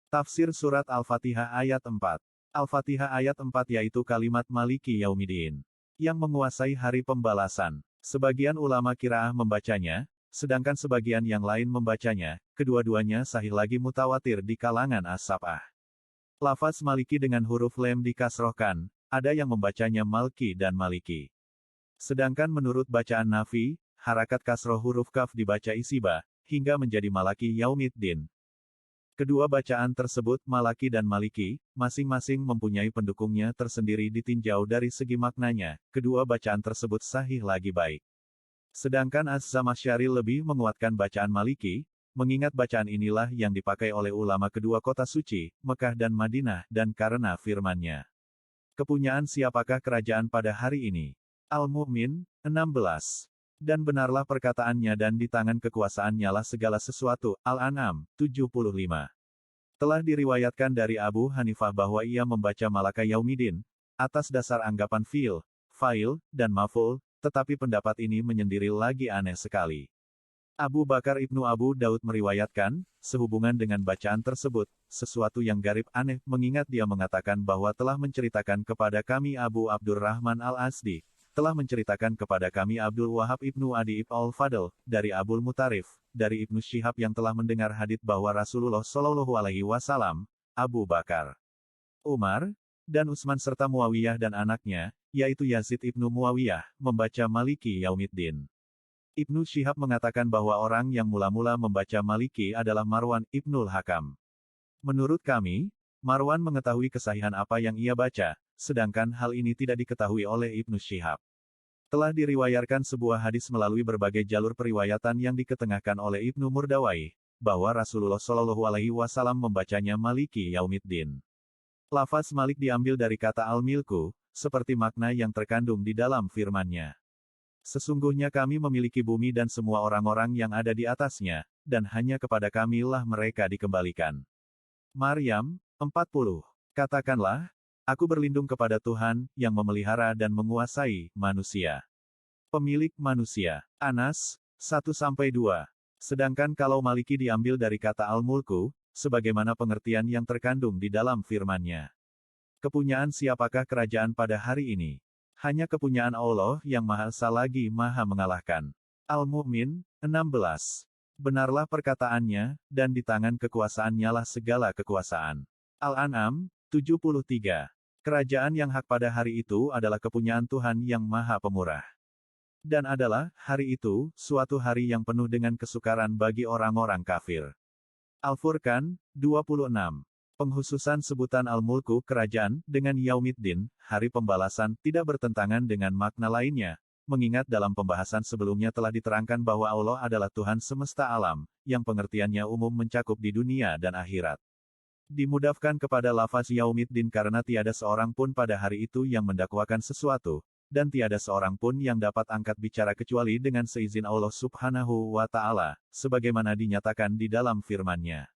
Tafsir Surat Al-Fatihah Ayat 4. Al-Fatihah Ayat 4 yaitu kalimat Maliki Yaumiddin, yang menguasai hari pembalasan. Sebagian ulama qiraah membacanya, sedangkan sebagian yang lain membacanya, kedua-duanya sahih lagi mutawatir di kalangan as-sab'ah. Lafaz Maliki dengan huruf lem dikasrohkan, ada yang membacanya Malki dan Maliki. Sedangkan menurut bacaan Nafi, harakat kasroh huruf kaf dibaca isiba, hingga menjadi Malaki Yaumiddin. Kedua bacaan tersebut, Malaki dan Maliki, masing-masing mempunyai pendukungnya tersendiri ditinjau dari segi maknanya, kedua bacaan tersebut sahih lagi baik. Sedangkan Az-Zamakhsyari lebih menguatkan bacaan Maliki, mengingat bacaan inilah yang dipakai oleh ulama kedua kota suci, Mekah dan Madinah, dan karena firman-Nya. Kepunyaan siapakah kerajaan pada hari ini? Al-Mu'min, 16. Dan benarlah perkataannya dan di tangan kekuasaannya lah segala sesuatu. Al-An'am, 75. Telah diriwayatkan dari Abu Hanifah bahwa ia membaca Malaka Yaumiddin, atas dasar anggapan fi'il, fa'il, dan maf'ul, tetapi pendapat ini menyendiri lagi aneh sekali. Abu Bakar Ibnu Abu Daud meriwayatkan, sehubungan dengan bacaan tersebut, sesuatu yang garib aneh, mengingat dia mengatakan bahwa telah menceritakan kepada kami Abu Abdurrahman Al-Asdi, telah menceritakan kepada kami Abdul Wahab Ibnu Adi Ibn Al-Fadl, dari Abul Mutarif, dari Ibnu Syihab yang telah mendengar hadits bahwa Rasulullah Shallallahu Alaihi Wasallam, Abu Bakar, Umar, dan Utsman serta Muawiyah dan anaknya, yaitu Yazid Ibnu Muawiyah, membaca Maliki Yaumiddin. Ibnu Syihab mengatakan bahwa orang yang mula-mula membaca Maliki adalah Marwan Ibnul Hakam. Menurut kami, Marwan mengetahui kesahihan apa yang ia baca, sedangkan hal ini tidak diketahui oleh Ibnu Syihab. Telah diriwayatkan sebuah hadis melalui berbagai jalur periwayatan yang diketengahkan oleh Ibnu Murdawai, bahwa Rasulullah Shallallahu Alaihi Wasallam membacanya Maliki Yaumiddin. Lafaz Malik diambil dari kata al-milku, seperti makna yang terkandung di dalam firman-Nya. Sesungguhnya kami memiliki bumi dan semua orang-orang yang ada di atasnya, dan hanya kepada kami-lah mereka dikembalikan. Maryam, 40. Katakanlah, aku berlindung kepada Tuhan, yang memelihara dan menguasai manusia. Pemilik manusia. Anas, 1-2. Sedangkan kalau Maliki diambil dari kata al-mulku, sebagaimana pengertian yang terkandung di dalam firman-Nya. Kepunyaan siapakah kerajaan pada hari ini? Hanya kepunyaan Allah yang Maha Esa lagi Maha mengalahkan. Al-Mu'min, 16. Benarlah perkataannya, dan di tangan kekuasaannya lah segala kekuasaan. Al-An'am, 73. Kerajaan yang hak pada hari itu adalah kepunyaan Tuhan yang Maha Pemurah. Dan adalah, hari itu, suatu hari yang penuh dengan kesukaran bagi orang-orang kafir. Al-Furqan, 26. Penghususan sebutan Al-Mulku, kerajaan, dengan Yaumiddin, hari pembalasan, tidak bertentangan dengan makna lainnya, mengingat dalam pembahasan sebelumnya telah diterangkan bahwa Allah adalah Tuhan semesta alam, yang pengertiannya umum mencakup di dunia dan akhirat. Dimudafkan kepada lafaz Yaumiddin karena tiada seorang pun pada hari itu yang mendakwakan sesuatu, dan tiada seorang pun yang dapat angkat bicara kecuali dengan seizin Allah Subhanahu wa Ta'ala, sebagaimana dinyatakan di dalam firman-Nya.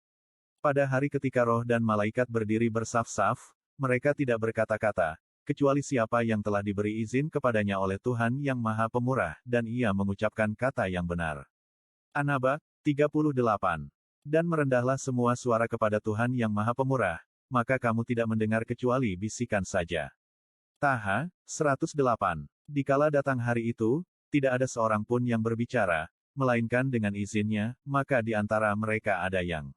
Pada hari ketika roh dan malaikat berdiri bersaf-saf, mereka tidak berkata-kata, kecuali siapa yang telah diberi izin kepadanya oleh Tuhan yang Maha Pemurah, dan ia mengucapkan kata yang benar. An-Naba, 38. Dan merendahlah semua suara kepada Tuhan yang Maha Pemurah, maka kamu tidak mendengar kecuali bisikan saja. Taha, 108. Dikala datang hari itu, tidak ada seorang pun yang berbicara, melainkan dengan izinnya, maka di antara mereka ada yang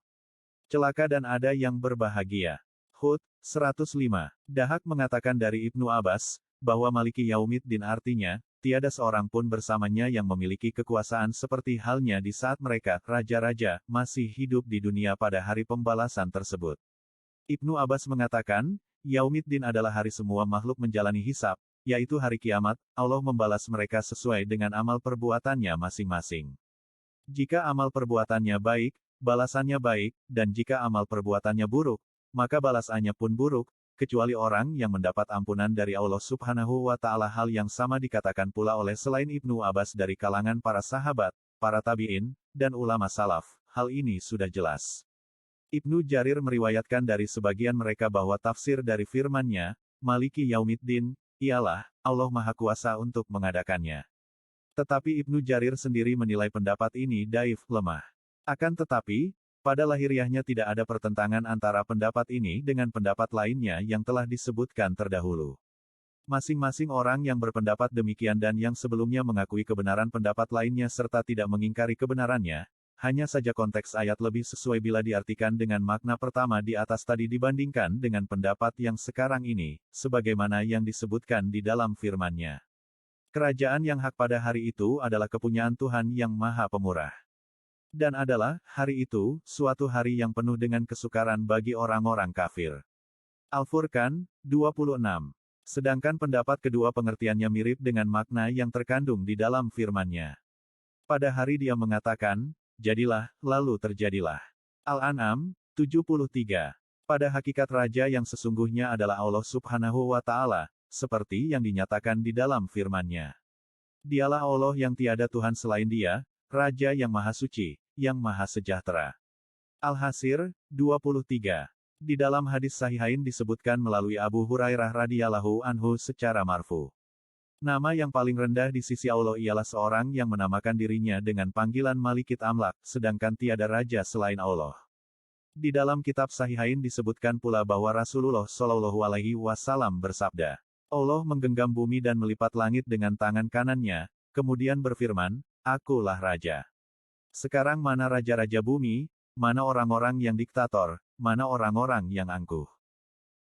celaka dan ada yang berbahagia. Hud, 105. Dahak mengatakan dari Ibnu Abbas, bahwa Maliki Yaumiddin artinya, tiada seorang pun bersamanya yang memiliki kekuasaan seperti halnya di saat mereka, raja-raja, masih hidup di dunia pada hari pembalasan tersebut. Ibnu Abbas mengatakan, Yaumiddin adalah hari semua makhluk menjalani hisab, yaitu hari kiamat, Allah membalas mereka sesuai dengan amal perbuatannya masing-masing. Jika amal perbuatannya baik, balasannya baik, dan jika amal perbuatannya buruk, maka balasannya pun buruk, kecuali orang yang mendapat ampunan dari Allah Subhanahu wa Ta'ala. Hal yang sama dikatakan pula oleh selain Ibnu Abbas dari kalangan para sahabat, para tabi'in, dan ulama salaf. Hal ini sudah jelas. Ibnu Jarir meriwayatkan dari sebagian mereka bahwa tafsir dari firman-Nya, Maliki Yaumiddin, ialah, Allah Maha Kuasa untuk mengadakannya. Tetapi Ibnu Jarir sendiri menilai pendapat ini daif, lemah. Akan tetapi, Pada lahiriahnya tidak ada pertentangan antara pendapat ini dengan pendapat lainnya yang telah disebutkan terdahulu. Masing-masing orang yang berpendapat demikian dan yang sebelumnya mengakui kebenaran pendapat lainnya serta tidak mengingkari kebenarannya, hanya saja konteks ayat lebih sesuai bila diartikan dengan makna pertama di atas tadi dibandingkan dengan pendapat yang sekarang ini, sebagaimana yang disebutkan di dalam firman-Nya. Kerajaan yang hak pada hari itu adalah kepunyaan Tuhan yang Maha Pemurah. Dan adalah, hari itu, suatu hari yang penuh dengan kesukaran bagi orang-orang kafir. Al-Furqan, 26. Sedangkan pendapat kedua pengertiannya mirip dengan makna yang terkandung di dalam firman-Nya. Pada hari Dia mengatakan, jadilah, lalu terjadilah. Al-An'am, 73. Pada hakikat Raja yang sesungguhnya adalah Allah Subhanahu wa Ta'ala, seperti yang dinyatakan di dalam firman-Nya. Dialah Allah yang tiada Tuhan selain Dia, Raja yang Maha Suci, yang Maha Sejahtera. Al-Hasir, 23. Di dalam hadis Sahihain disebutkan melalui Abu Hurairah radhiyallahu anhu secara marfu. Nama yang paling rendah di sisi Allah ialah seorang yang menamakan dirinya dengan panggilan Malikit Amlak, sedangkan tiada raja selain Allah. Di dalam kitab Sahihain disebutkan pula bahwa Rasulullah Shallallahu Alaihi Wasallam bersabda, Allah menggenggam bumi dan melipat langit dengan tangan kanannya, kemudian berfirman, Akulah Raja. Sekarang mana raja-raja bumi, mana orang-orang yang diktator, mana orang-orang yang angkuh.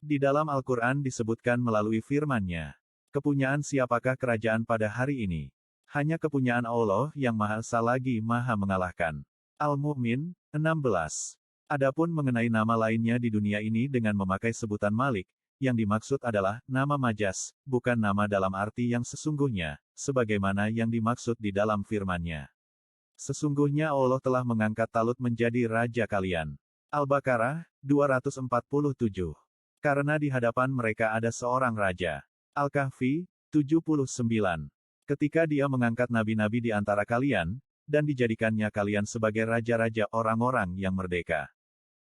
Di dalam Al-Quran disebutkan melalui firman-Nya, kepunyaan siapakah kerajaan pada hari ini? Hanya kepunyaan Allah yang Maha Esa lagi Maha mengalahkan. Al-Mu'min, 16. Adapun mengenai nama lainnya di dunia ini dengan memakai sebutan Malik, yang dimaksud adalah nama majas, bukan nama dalam arti yang sesungguhnya, sebagaimana yang dimaksud di dalam firman-Nya. Sesungguhnya Allah telah mengangkat Talut menjadi raja kalian. Al-Baqarah, 247. Karena di hadapan mereka ada seorang raja. Al-Kahfi, 79. Ketika Dia mengangkat nabi-nabi di antara kalian, dan dijadikannya kalian sebagai raja-raja orang-orang yang merdeka.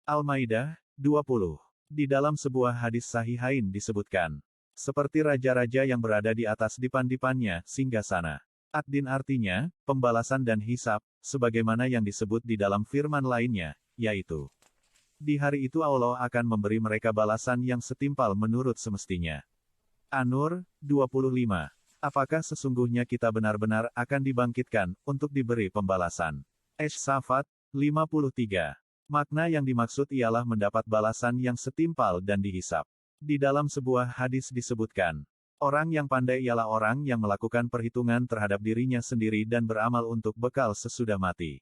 Al-Maidah, 20. Di dalam sebuah hadis Sahihain disebutkan, seperti raja-raja yang berada di atas dipan-dipannya, singgasana. Ad-Din artinya, pembalasan dan hisab, sebagaimana yang disebut di dalam firman lainnya, yaitu, di hari itu Allah akan memberi mereka balasan yang setimpal menurut semestinya. An-Nur, 25. Apakah sesungguhnya kita benar-benar akan dibangkitkan, untuk diberi pembalasan? Ash-Shafat, 53. Makna yang dimaksud ialah mendapat balasan yang setimpal dan dihisab. Di dalam sebuah hadis disebutkan, orang yang pandai ialah orang yang melakukan perhitungan terhadap dirinya sendiri dan beramal untuk bekal sesudah mati.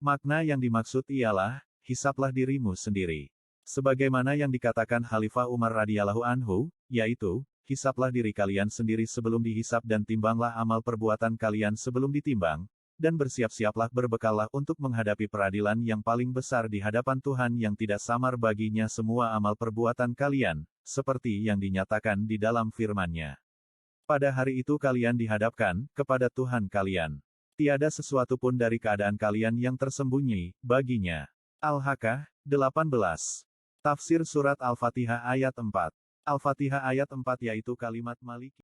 Makna yang dimaksud ialah, hisablah dirimu sendiri. Sebagaimana yang dikatakan Khalifah Umar radhiyallahu anhu, yaitu, hisablah diri kalian sendiri sebelum dihisab dan timbanglah amal perbuatan kalian sebelum ditimbang, dan bersiap-siaplah berbekallah untuk menghadapi peradilan yang paling besar di hadapan Tuhan yang tidak samar baginya semua amal perbuatan kalian, seperti yang dinyatakan di dalam firman-Nya. Pada hari itu kalian dihadapkan kepada Tuhan kalian. Tiada sesuatu pun dari keadaan kalian yang tersembunyi baginya. Al-Haqqah, 18. Tafsir Surat Al-Fatihah ayat 4. Al-Fatihah ayat 4 yaitu kalimat Maliki.